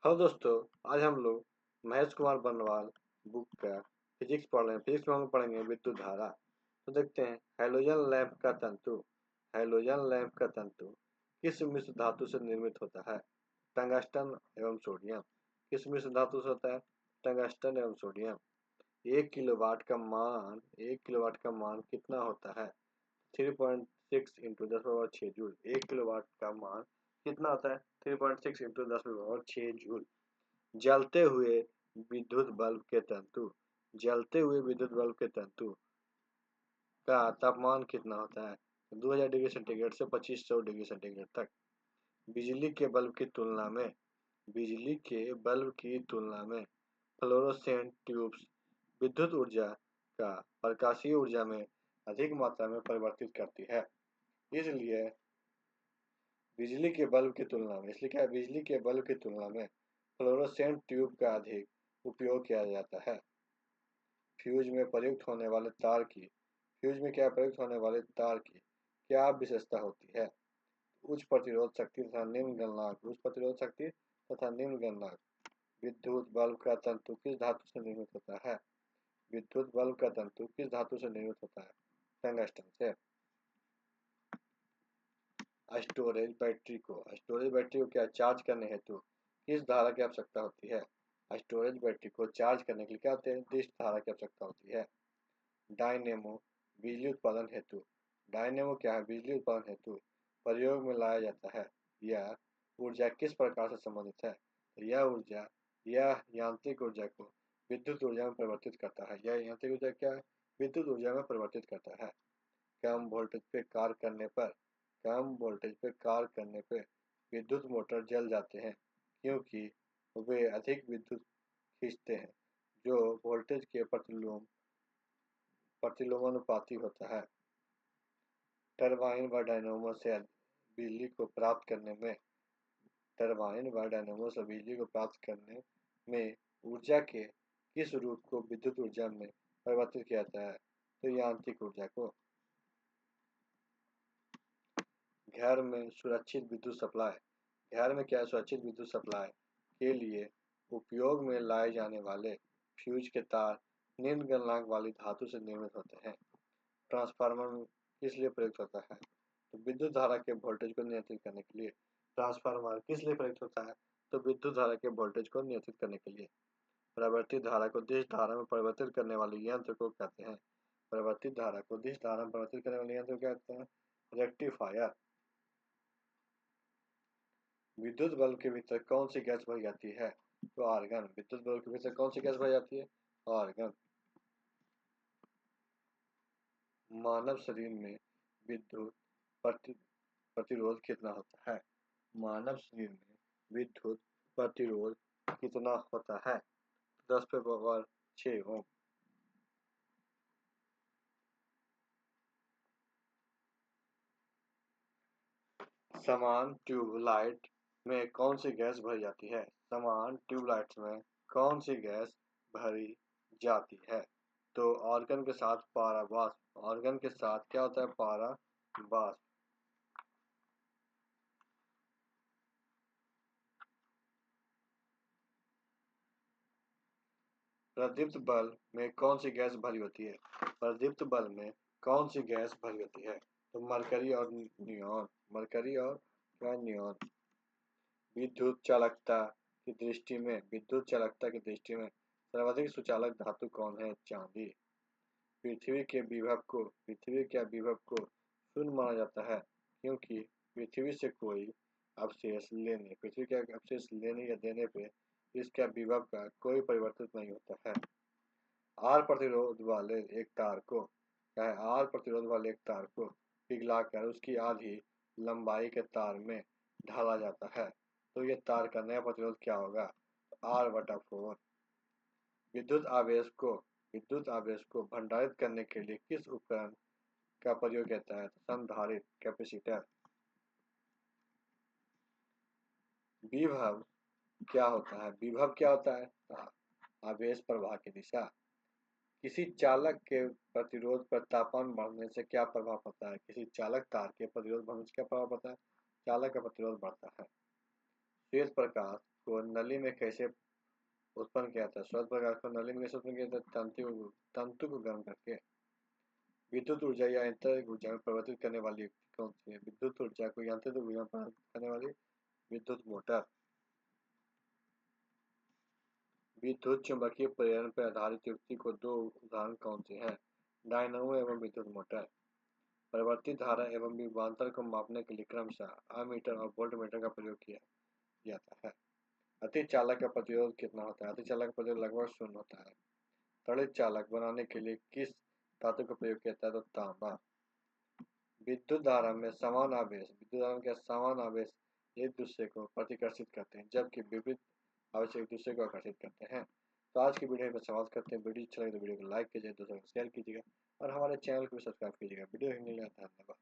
Hello दोस्तों। आज हम लोग महेश कुमार बर्नवाल बुक का फिजिक्स पढ़ रहे हैं। फिजिक्स में हम पढ़ेंगे विद्युत धारा। तो देखते हैं, हैलोजन लैंप का तंतु किस मिश्र धातु से निर्मित होता है? टंगस्टन एवं सोडियम। किस मिश्र धातु से होता है? टंगस्टन एवं सोडियम। 1 किलोवाट का मान कितना होता है? 3.6 इंटू 10 पावर 6 जूल। 1 किलोवाट का मान कितना होता है? 3.6 इंटू 10 पावर 6 जूल। जलते हुए विद्युत बल्ब के तंतु जलते हुए विद्युत बल्ब के तंतु का तापमान कितना होता है? 2000 डिग्री सेंटीग्रेड से 2500 डिग्री सेंटीग्रेड तक। बिजली के बल्ब की तुलना में बिजली के बल्ब की तुलना में फ्लोरोसेंट ट्यूब्स विद्युत ऊर्जा का प्रकाशीय ऊर्जा में अधिक मात्रा में परिवर्तित करती है। इसलिए बिजली के बल्ब की तुलना में इसलिए क्या है, बिजली के बल्ब की तुलना में फ्लोरोसेंट ट्यूब का अधिक उपयोग किया जाता है। फ्यूज में प्रयुक्त होने वाले तार की फ्यूज में क्या प्रयुक्त होने वाले तार की क्या विशेषता होती है? उच्च प्रतिरोध शक्ति तथा निम्न गलनांक उच्च प्रतिरोध शक्ति तथा निम्न गलनांक। विद्युत बल्ब का तंतु किस धातु से निर्मित होता है? विद्युत बल्ब का तंतु किस धातु से निर्मित होता है? टंगस्टन से। स्टोरेज बैटरी को क्या चार्ज करने हेतु किस धारा की आवश्यकता होती है? स्टोरेज बैटरी को चार्ज करने के लिए क्या निर्दिष्ट धारा की आवश्यकता होती है? डायनेमो बिजली उत्पादन हेतु डायनेमो क्या है? बिजली उत्पादन हेतु प्रयोग में लाया जाता है। यह ऊर्जा किस प्रकार से संबंधित है? यह यांत्रिक ऊर्जा को विद्युत ऊर्जा में परिवर्तित करता है। यह यांत्रिक ऊर्जा क्या है? विद्युत ऊर्जा में परिवर्तित करता है। कम वोल्टेज पे कार्य करने पर विद्युत मोटर जल जाते हैं, क्योंकि वे अधिक विद्युत खींचते हैं, जो वोल्टेज के प्रतिलोमानुपाती होता है। टरबाइन व डायनेमो से बिजली को प्राप्त करने में ऊर्जा के किस रूप को विद्युत ऊर्जा में परिवर्तित किया जाता है? तो यांत्रिक ऊर्जा को। घर में सुरक्षित विद्युत सप्लाई घर में क्या सुरक्षित विद्युत सप्लाई के लिए उपयोग में लाए जाने वाले फ्यूज के तार निम्न गलनांक वाली धातु से निर्मित होते हैं। ट्रांसफार्मर में किस लिए प्रयुक्त होता है? तो विद्युत धारा के वोल्टेज को नियंत्रित करने के लिए। ट्रांसफार्मर किस लिए प्रयुक्त होता है? तो विद्युत धारा के वोल्टेज को नियंत्रित करने के लिए। परिवर्तित धारा को दिश धारा में परिवर्तित करने वाले यंत्र को कहते हैं। परिवर्तित धारा को दिश धारा में परिवर्तित करने वाले यंत्र को कहते हैं रेक्टिफायर। विद्युत बल्ब के भीतर कौन सी गैस भरी जाती है? तो आर्गन। विद्युत बल्ब के भीतर कौन सी गैस भरी जाती है? आर्गन। मानव शरीर में विद्युत प्रतिरोध कितना होता है? मानव शरीर में विद्युत प्रतिरोध कितना होता है? 10 पे पावर 6 ओम। समान ट्यूबलाइट में कौन सी गैस भरी जाती है? समान ट्यूबलाइट्स में कौन सी गैस भरी जाती है? तो ऑर्गन के साथ पारा वाष्प। ऑर्गन के साथ क्या होता है? पारा वाष्प। प्रदीप्त बल्ब में कौन सी गैस भरी होती है? प्रदीप्त बल्ब में कौन सी गैस भरी होती है? तो मरकरी और नियॉन। मरकरी और क्या? नियॉन। विद्युत चालकता की दृष्टि में सर्वाधिक सुचालक धातु कौन है? चांदी। पृथ्वी के विभव को शून्य माना जाता है, क्योंकि पृथ्वी के अवशेष लेने या देने पे इसका विभव का कोई परिवर्तन नहीं होता है। आर प्रतिरोध वाले एक तार को पिघलाकर उसकी आधी लंबाई के तार में ढाला जाता है, तो यह तार का नया प्रतिरोध क्या होगा? R/4। विद्युत आवेश को भंडारित करने के लिए किस उपकरण का प्रयोग किया जाता है? संधारित्र, कैपेसिटर। विभव क्या होता है? आवेश प्रवाह की दिशा। किसी चालक के प्रतिरोध पर तापमान बढ़ने से क्या प्रभाव पड़ता है? किसी चालक तार के प्रतिरोध बढ़ने से क्या प्रभाव पड़ता है? चालक का प्रतिरोध बढ़ता है। श्वेत प्रकाश को नली में कैसे उत्पन्न किया था? स्वयं प्रकाश को नली में कैसे उत्पन्न किया था? तंतु को गर्म करके। विद्युत ऊर्जा या यांत्रिक ऊर्जा में परिवर्तित करने वाली युक्ति कौन सी है? विद्युत ऊर्जा को यांत्रिक ऊर्जा में परिवर्तित करने वाली विद्युत मोटर। विद्युत चुम्बकीय प्रेरण पर आधारित युक्ति को दो उदाहरण कौन से हैं? डायनामो एवं विद्युत मोटर। परिवर्तित धारा एवं विभवांतर को मापने के लिए क्रमशः अमीटर और वोल्टमीटर का प्रयोग किया जाता है। अतिचालक का प्रतिरोध कितना होता है? अतिचालक का प्रतिरोध लगभग शून्य होता है। त्वरित चालक बनाने के लिए किस धातु का प्रयोग किया जाता है? तो तांबा। विद्युत धारा में समान आवेश एक दूसरे को प्रतिकर्षित करते हैं, जबकि विपरीत आवेश एक दूसरे को आकर्षित करते हैं। तो आज की वीडियो में समाप्त करते हैं। वीडियो अच्छा लगे तो वीडियो को लाइक कीजिए, दोस्तों को शेयर कीजिएगा और हमारे चैनल को भी सब्सक्राइब कीजिएगा। वीडियो देखने के लिए धन्यवाद।